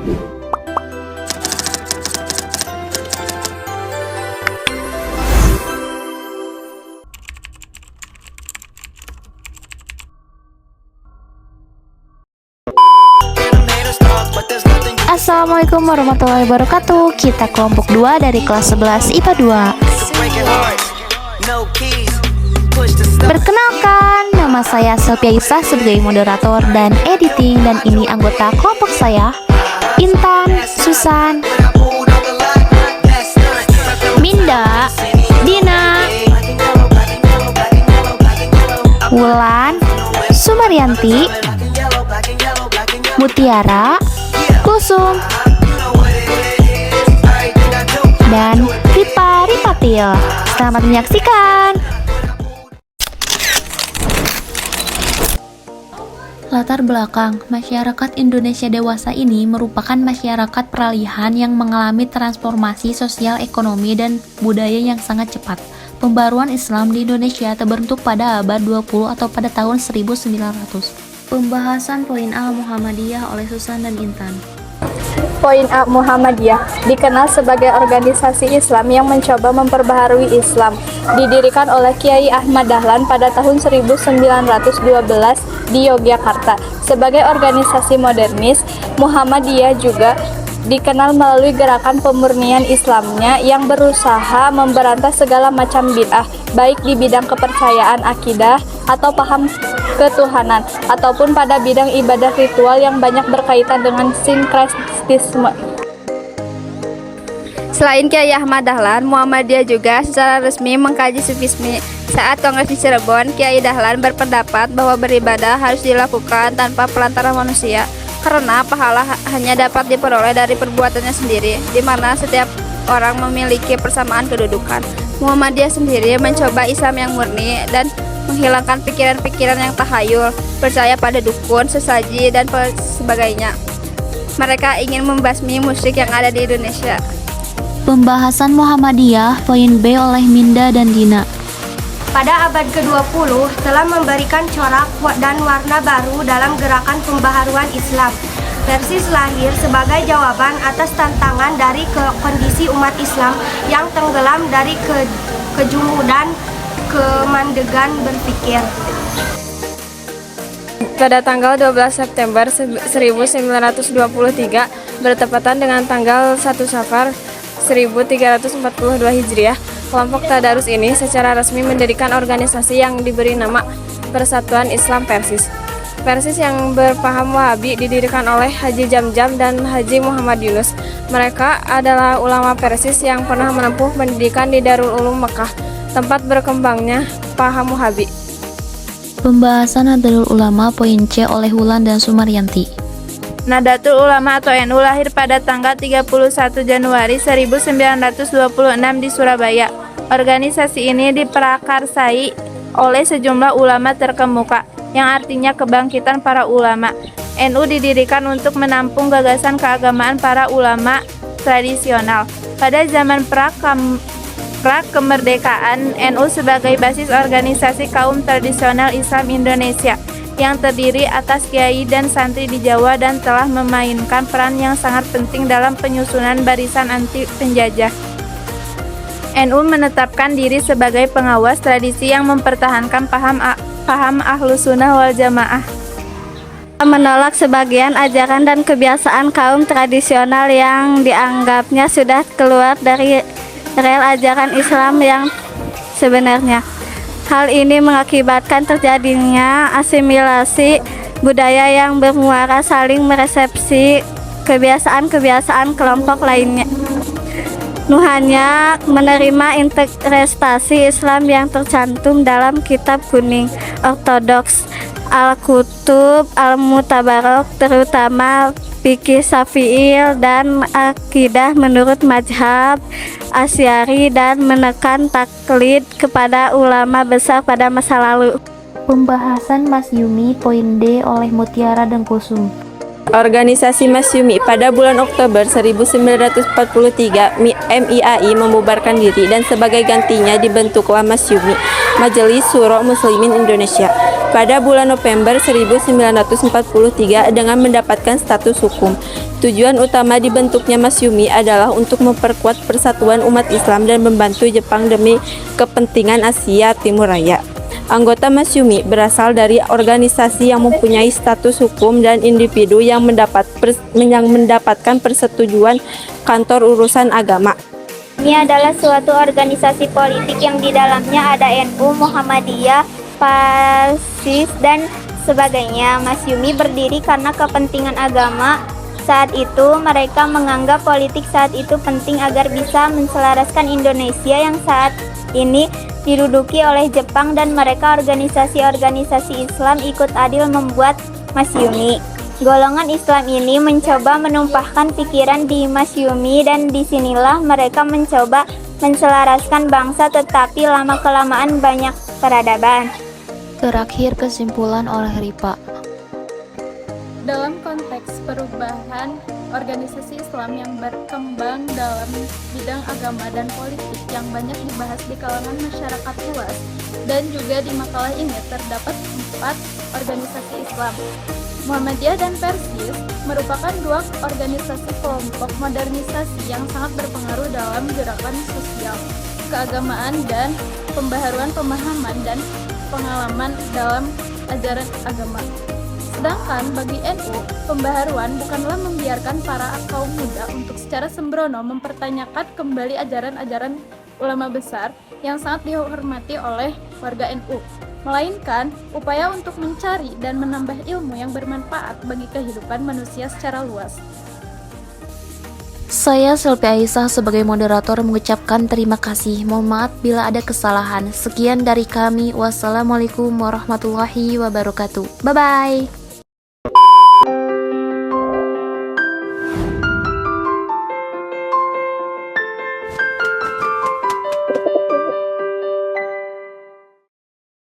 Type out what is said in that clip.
Assalamualaikum warahmatullahi wabarakatuh. Kita kelompok 2 dari kelas 11 IPA 2. Perkenalkan, nama saya Sophia Isah sebagai moderator dan editing, dan ini anggota kelompok saya, Intan, Susan, Minda, Dina, Wulan, Sumaryanti, Mutiara, Kusum, dan Ripatil. Selamat menyaksikan. Latar belakang masyarakat Indonesia dewasa ini merupakan masyarakat peralihan yang mengalami transformasi sosial, ekonomi, dan budaya yang sangat cepat. Pembaruan Islam di Indonesia terbentuk pada abad 20 atau pada tahun 1900. Pembahasan poin A Muhammadiyah oleh Susan dan Intan. Poin A. Muhammadiyah dikenal sebagai organisasi Islam yang mencoba memperbaharui Islam. Didirikan oleh Kiai Ahmad Dahlan pada tahun 1912 di Yogyakarta. Sebagai organisasi modernis, Muhammadiyah juga dikenal melalui gerakan pemurnian Islamnya yang berusaha memberantas segala macam bid'ah, baik di bidang kepercayaan akidah atau paham ketuhanan, ataupun pada bidang ibadah ritual yang banyak berkaitan dengan sinkretisme. Selain Kiai Ahmad Dahlan, Muhammadiyah juga secara resmi mengkaji sufisme. Saat kongres di Cirebon, Kiai Dahlan berpendapat bahwa beribadah harus dilakukan tanpa pelantara manusia, karena pahala hanya dapat diperoleh dari perbuatannya sendiri, di mana setiap orang memiliki persamaan kedudukan. Muhammadiyah sendiri mencoba Islam yang murni dan menghilangkan pikiran-pikiran yang tahayul, percaya pada dukun, sesaji, dan sebagainya. Mereka ingin membasmi musyrik yang ada di Indonesia. Pembahasan Muhammadiyah poin B oleh Minda dan Dina. Pada abad ke-20 telah memberikan corak dan warna baru dalam gerakan pembaharuan Islam. Persis lahir sebagai jawaban atas tantangan dari kondisi umat Islam yang tenggelam dari kejumudan kemandegan berpikir. Pada tanggal 12 September 1923 bertepatan dengan tanggal 1 Safar 1342 Hijriah, kelompok Tadarus ini secara resmi mendirikan organisasi yang diberi nama Persatuan Islam Persis. Persis yang berpaham Wahabi didirikan oleh Haji Jamjam dan Haji Muhammad Yunus. Mereka adalah ulama Persis yang pernah menempuh pendidikan di Darul Ulum Mekah, tempat berkembangnya paham Wahabi. Pembahasan Nahdlatul Ulama poin C oleh Wulan dan Sumaryanti. Nahdlatul Ulama atau NU lahir pada tanggal 31 Januari 1926 di Surabaya. Organisasi ini diprakarsai oleh sejumlah ulama terkemuka, yang artinya kebangkitan para ulama. NU didirikan untuk menampung gagasan keagamaan para ulama tradisional. Pada zaman pra-kemerdekaan, NU sebagai basis organisasi kaum tradisional Islam Indonesia yang terdiri atas kiai dan santri di Jawa dan telah memainkan peran yang sangat penting dalam penyusunan barisan anti penjajah. NU menetapkan diri sebagai pengawas tradisi yang mempertahankan paham Ahlus Sunnah wal Jamaah. Menolak sebagian ajaran dan kebiasaan kaum tradisional yang dianggapnya sudah keluar dari rel ajaran Islam yang sebenarnya. Hal ini mengakibatkan terjadinya asimilasi budaya yang bermuara saling meresepsi kebiasaan-kebiasaan kelompok lainnya. Nuhanya menerima interpretasi Islam yang tercantum dalam Kitab Kuning Ortodoks, Al-Kutub Al-Mutabarok, terutama fikih Syafi'i dan akidah menurut mazhab Asy'ari, dan menekan taklid kepada ulama besar pada masa lalu. Pembahasan Masyumi poin D oleh Mutiara dan Kusum. Organisasi Masyumi pada bulan Oktober 1943 MIAI membubarkan diri dan sebagai gantinya dibentuklah Masyumi Majelis Syuro Muslimin Indonesia pada bulan November 1943 dengan mendapatkan status hukum. Tujuan utama dibentuknya Masyumi adalah untuk memperkuat persatuan umat Islam dan membantu Jepang demi kepentingan Asia Timur Raya. Anggota Masyumi berasal dari organisasi yang mempunyai status hukum dan individu yang mendapatkan persetujuan kantor urusan agama. Ini adalah suatu organisasi politik yang di dalamnya ada NU, Muhammadiyah, PASIS, dan sebagainya. Masyumi berdiri karena kepentingan agama. Saat itu mereka menganggap politik saat itu penting agar bisa menselaraskan Indonesia yang saat ini diduduki oleh Jepang, dan mereka organisasi-organisasi Islam ikut adil membuat Masyumi. Golongan Islam ini mencoba menumpahkan pikiran di Masyumi, dan disinilah mereka mencoba menselaraskan bangsa, tetapi lama-kelamaan banyak peradaban. Terakhir kesimpulan oleh Ripa. Dalam konteks perubahan organisasi Islam yang berkembang dalam bidang agama dan politik yang banyak dibahas di kalangan masyarakat luas, dan juga di makalah ini terdapat 4 organisasi Islam. Muhammadiyah dan Persis merupakan 2 organisasi kelompok modernisasi yang sangat berpengaruh dalam gerakan sosial, keagamaan, dan pembaharuan pemahaman dan pengalaman dalam ajaran agama. Sedangkan bagi NU, pembaharuan bukanlah membiarkan para kaum muda untuk secara sembrono mempertanyakan kembali ajaran-ajaran ulama besar yang sangat dihormati oleh warga NU, melainkan upaya untuk mencari dan menambah ilmu yang bermanfaat bagi kehidupan manusia secara luas. Saya Selvi Aisyah sebagai moderator mengucapkan terima kasih. Mohon maaf bila ada kesalahan. Sekian dari kami. Wassalamualaikum warahmatullahi wabarakatuh. Bye-bye.